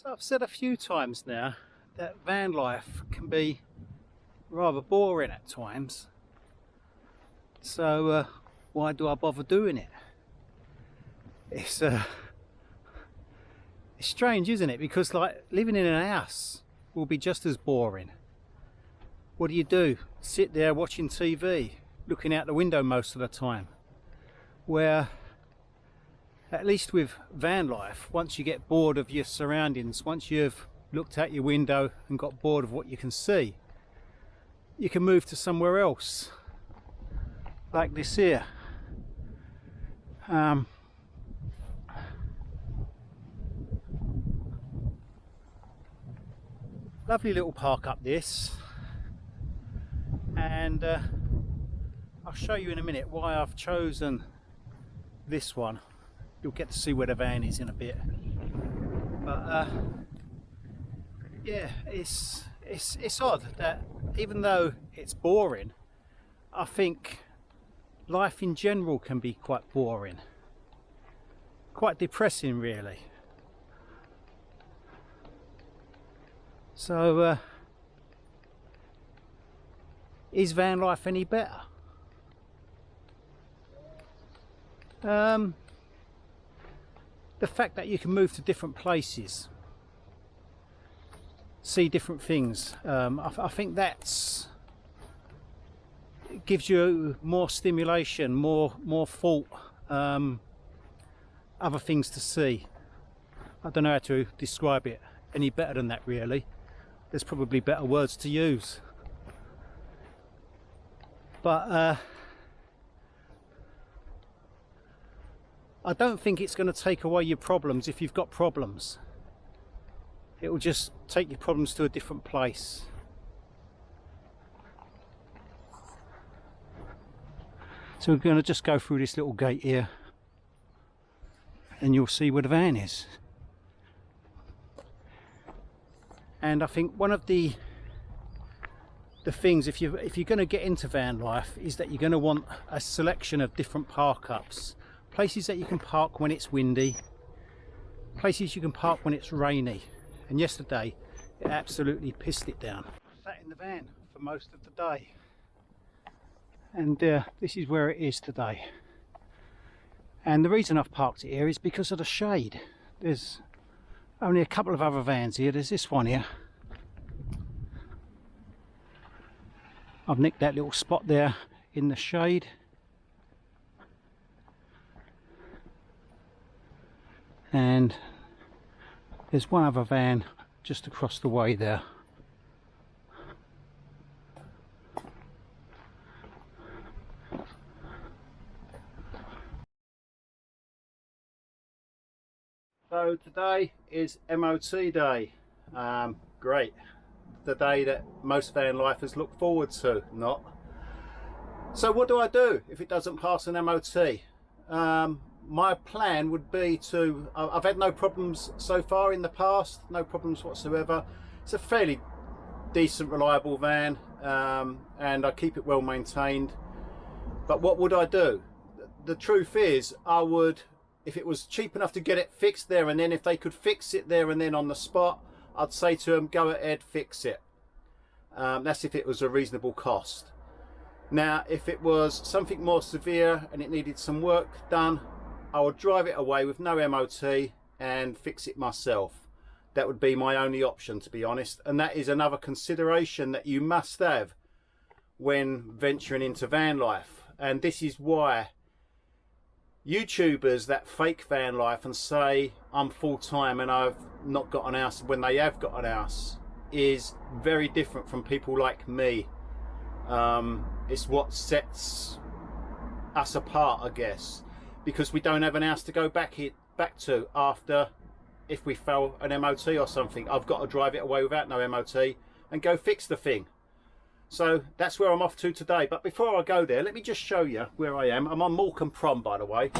So I've said a few times now that van life can be rather boring at times. So why do I bother doing it? It's strange, isn't it? Because like living in a house will be just as boring. What do? Sit there watching TV, looking out the window most of the time. Where at least with van life, once you get bored of your surroundings, once you've looked out your window and got bored of what you can see, you can move to somewhere else, like this here. Lovely little park up this, and I'll show you in a minute why I've chosen this one. You'll get to see where the van is in a bit, but yeah, it's odd that even though it's boring, I think life in general can be quite boring, quite depressing really. So is van life any better? The fact that you can move to different places, see different things, I think that's gives you more stimulation, more thought, other things to see. I don't know how to describe it any better than that really. There's probably better words to use, but I don't think it's going to take away your problems if you've got problems. It will just take your problems to a different place. So we're going to just go through this little gate here and you'll see where the van is. And I think one of the things, if you're going to get into van life, is that you're going to want a selection of different park-ups. Places that you can park when it's windy, places you can park when it's rainy. And yesterday it absolutely pissed it down. I sat in the van for most of the day, and this is where it is today. And the reason I've parked it here is because of the shade. There's only a couple of other vans here. There's this one here. I've nicked that little spot there in the shade. And there's one other van just across the way there. So today is MOT day. Great. The day that most van lifers look forward to, not. So what do I do if it doesn't pass an MOT? My plan would be to, I've had no problems so far in the past, no problems whatsoever. It's a fairly decent, reliable van, and I keep it well maintained. But what would I do? The truth is, I would, if it was cheap enough to get it fixed there and then, if they could fix it there and then on the spot, I'd say to them, go ahead, fix it. That's if it was a reasonable cost. Now, if it was something more severe and it needed some work done, I would drive it away with no MOT and fix it myself. That would be my only option, to be honest. And that is another consideration that you must have when venturing into van life. And this is why YouTubers that fake van life and say I'm full-time and I've not got an house when they have got an house is very different from people like me. It's what sets us apart, I guess, because we don't have an house to go back to after, if we fail an MOT or something. I've got to drive it away without no MOT and go fix the thing. So that's where I'm off to today. But before I go there, let me just show you where I am. I'm on Morecambe Prom, by the way.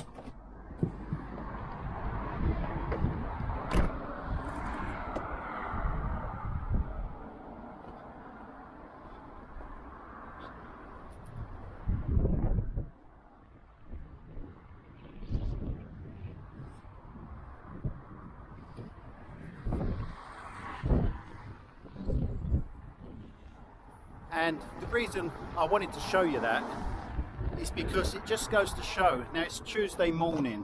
And the reason I wanted to show you that is because it just goes to show. Now it's Tuesday morning,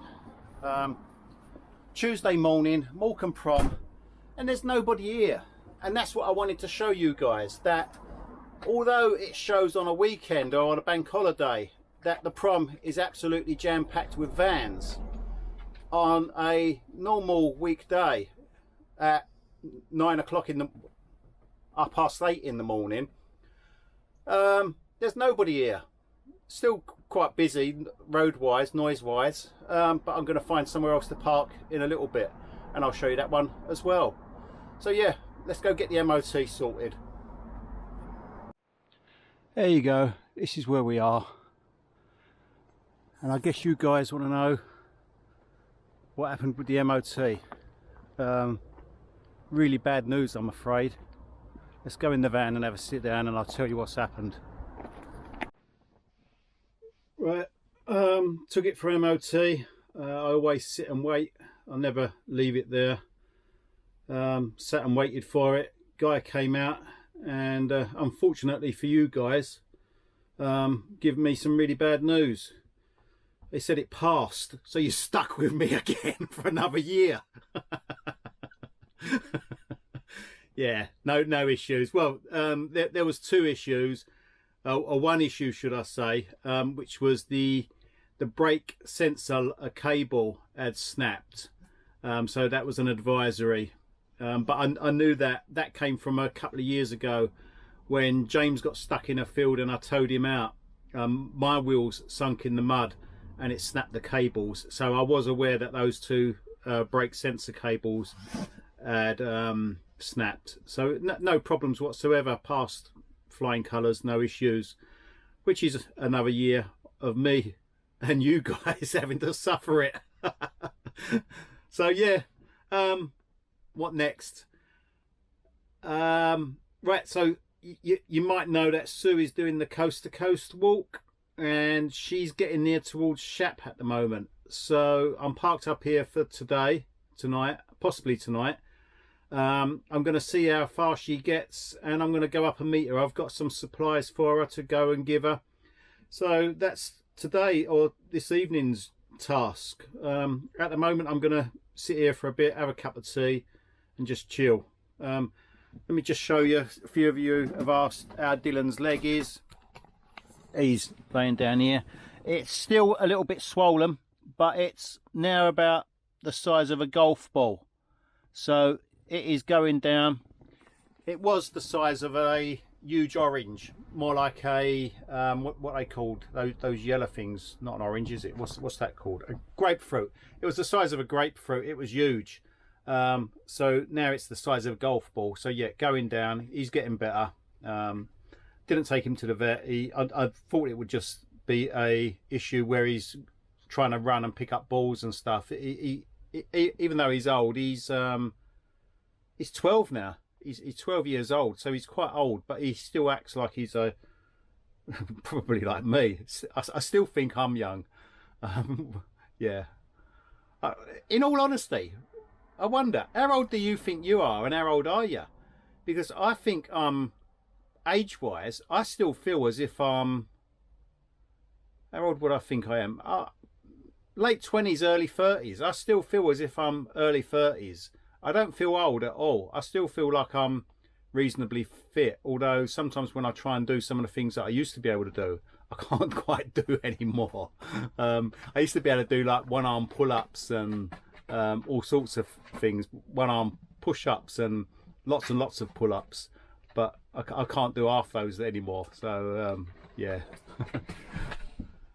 Morecambe prom, and there's nobody here. And that's what I wanted to show you guys, that although it shows on a weekend or on a bank holiday that the prom is absolutely jam-packed with vans, on a normal weekday at 9 o'clock in the 8:30 in the morning, there's nobody here. Still quite busy road-wise, noise-wise, but I'm going to find somewhere else to park in a little bit, and I'll show you that one as well. So yeah, let's go get the MOT sorted. There you go, this is where we are. And I guess you guys want to know what happened with the MOT. Really bad news, I'm afraid. Let's go in the van and have a sit down and I'll tell you what's happened. Right, took it for MOT. I always sit and wait. I never leave it there. Sat and waited for it. Guy came out and unfortunately for you guys, give me some really bad news. They said it passed, so you're stuck with me again for another year. Yeah, no issues. Well, there was two issues, or one issue should I say, which was the brake sensor cable had snapped. So that was an advisory. But I knew that came from a couple of years ago when James got stuck in a field and I towed him out. My wheels sunk in the mud and it snapped the cables. So I was aware that those two brake sensor cables had snapped. So no problems whatsoever, passed flying colours, no issues, which is another year of me and you guys having to suffer it. So yeah, what next? Right, so you might know that Sue is doing the coast to coast walk and she's getting near towards Shap at the moment. So I'm parked up here for tonight, possibly tonight. I'm going to see how far she gets and I'm going to go up and meet her. I've got some supplies for her to go and give her. So that's today or this evening's task. At the moment I'm going to sit here for a bit, have a cup of tea and just chill. Let me just show you. A few of you have asked how Dylan's leg is. He's laying down here. It's still a little bit swollen, but it's now about the size of a golf ball. So it is going down. It was the size of a huge orange, more like a what they called those yellow things. Not an orange, is it? What's that called? A grapefruit. It was the size of a grapefruit. It was huge. So now it's the size of a golf ball. So yeah, going down. He's getting better. Didn't take him to the vet. I thought it would just be a issue where he's trying to run and pick up balls and stuff. Even though he's old, he's 12 now. He's 12 years old, so he's quite old, but he still acts like he's probably like me. I still think I'm young. Yeah. In all honesty, I wonder, how old do you think you are and how old are you? Because I think age-wise, I still feel as if how old would I think I am? Late 20s, early 30s. I still feel as if I'm early 30s. I don't feel old at all. I still feel like I'm reasonably fit, although sometimes when I try and do some of the things that I used to be able to do, I can't quite do anymore. I used to be able to do like one-arm pull-ups and all sorts of things, one-arm push-ups and lots of pull-ups, but I can't do half those anymore. So yeah.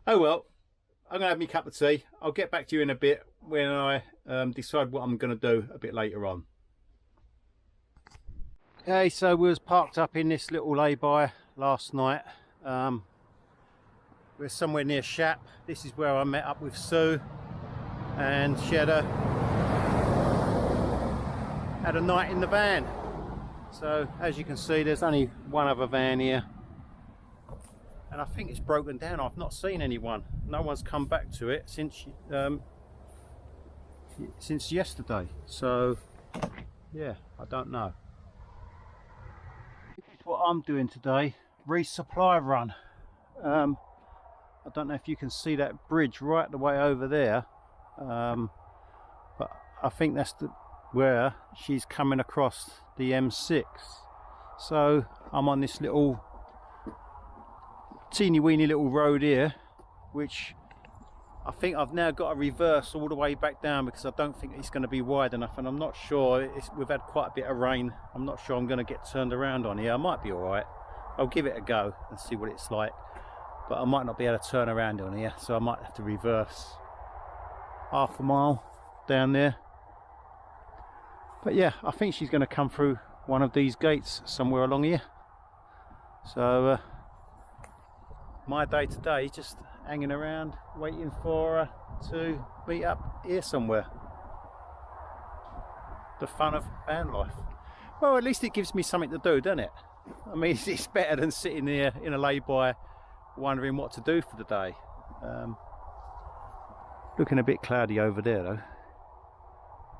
Oh well, I'm gonna have my cup of tea. I'll get back to you in a bit when I decide what I'm gonna do a bit later on. Okay, so we was parked up in this little lay-by last night. We're somewhere near Shap. This is where I met up with Sue, and she had a night in the van. So as you can see, there's only one other van here, and I think it's broken down. I've not seen anyone. No one's come back to it since yesterday. So yeah, I don't know. This is what I'm doing today. resupply run. I don't know if you can see that bridge right the way over there, but I think that's where she's coming across the M6. So I'm on this little teeny weeny little road here, which I think I've now got to reverse all the way back down because I don't think it's going to be wide enough, and I'm not sure. We've had quite a bit of rain. I'm not sure I'm going to get turned around on here. I might be alright. I'll give it a go and see what it's like, but I might not be able to turn around on here, so I might have to reverse half a mile down there. But yeah, I think she's going to come through one of these gates somewhere along here. So my day today is just hanging around waiting for her to meet up here somewhere. The fun of van life. Well, at least it gives me something to do, doesn't it? I mean, it's better than sitting there in a lay-by wondering what to do for the day. Looking a bit cloudy over there though.